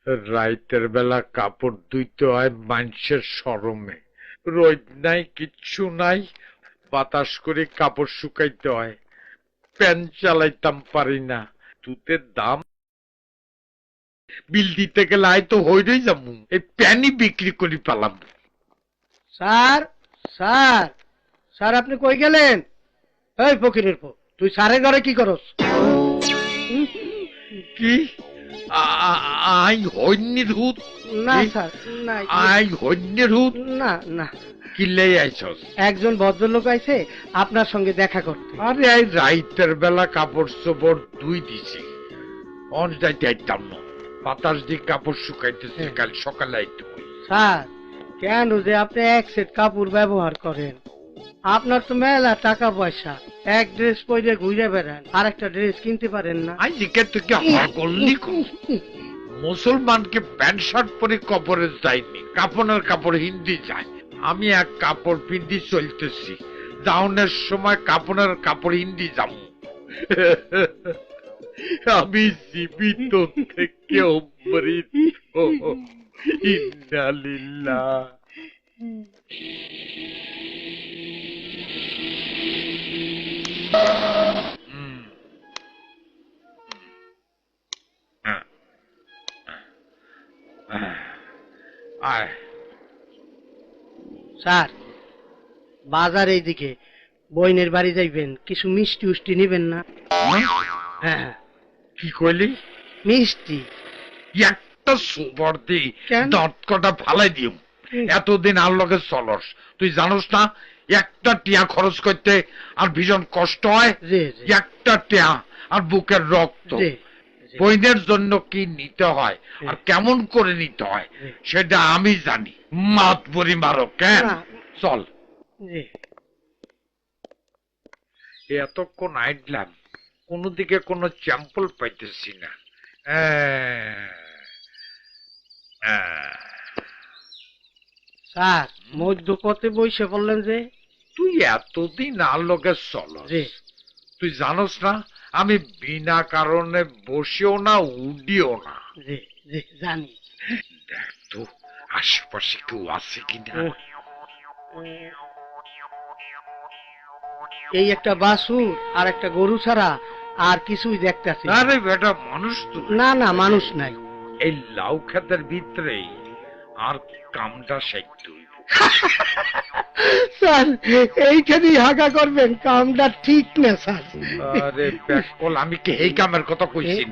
রাইতের বেলা কাপড় ধুইতে হয় মানুষের শরমে। রোদ নাই, কিচ্ছু নাই, বাতাস করে কাপড় শুকাইতে হয়। প্যান চালাইতাম পারি না। তুতের দাম বিল দিতে গেলে আয় তো হইরই যাবো, এই প্যানই বিক্রি করি পেলাম। স্যার, স্যার, স্যার আপনি কই গেলেন? এই ফকিরের পো, তুই স্যারের ঘরে কি করস? কি? আই হন্যের হুত? না স্যার, না, আই হন্যের হুত? না না, কিলে আইছস? একজন ভদ্রলোক আইছে আপনার সঙ্গে দেখা করতে। আরে এই রাইতের বেলা কাপড় চোপড় ধুই দিছি, অন যাইতে আইতাম না। বাতাস দিয়ে কাপড় শুকাইতেছে, কাল সকালে আইতে হই। স্যার, কেন যে আপনি এক সেট কাপড় ব্যবহার করেন? আপনার তো মেলা টাকা পয়সা, এক ড্রেস পরে ঘুরে বেড়ান, আর একটা ড্রেস কিনতে পারেন না। আই জিকে তুই কি হা করলি? মুসলমানকে প্যান্ট শার্ট পরে কবরে যায়নি, কাপড়ের কাপড় হিন্দি যায়। আমি এক কাপড় পিন্দি চলতেছি, দাউনের সময় কাপড়ের কাপড় হিন্দি যাব। আমি জীবিত থেকে মৃত। ইন্না লিল্লাহ। আয় স্যার, বাজার এইদিকে, বইনের বাড়ি যাইবেন, কিছু মিষ্টি উষ্টি নিবেন না? হ্যাঁ, কি কইলি? মিষ্টি। একটা সুবর দি কেন? দাঁত কটা ফালাই দিম। এতদিন আর লগে চলস, তুই জানোস না একটা টিয়া খরচ করতে আর ভীষণ কষ্ট হয়। জি, জি, একটা টিয়া আর বুকের রক্ত। জি, জি, বইনের জন্য কি নিতে হয় আর কেমন করে নিতে হয় জি। সেটা আমি জানি। মাত বরি মারো কেন? না, চল। জি। এতক্ষণ আইডলাম, কোনো দিকে কোনো চ্যাম্পল পাইতেছি না। স্যার, মধ্যপথে বসে বললেন যে? তুই এতদিন আর লোকে চলস, জি, তুই জানোস না আমি বিনা কারণে বসেও না উডিও না। জি, জি, জানি। দেখ তো আশেপাশে কেউ আছে কিনা। এই একটা বাছুর আর একটা গরু ছাড়া আর কিছুই দেখতেছি। আরে বেটা, মানুষ তো না না, মানুষ নাই। এই লাউ ক্ষেতের ভিতরে আর কামটা শেখত। স্যার, এইখানেই হাগা করবেন? কামটা ঠিক না স্যার। আরে ব্যাকল, আমি কি এই কামের কথা কইছি?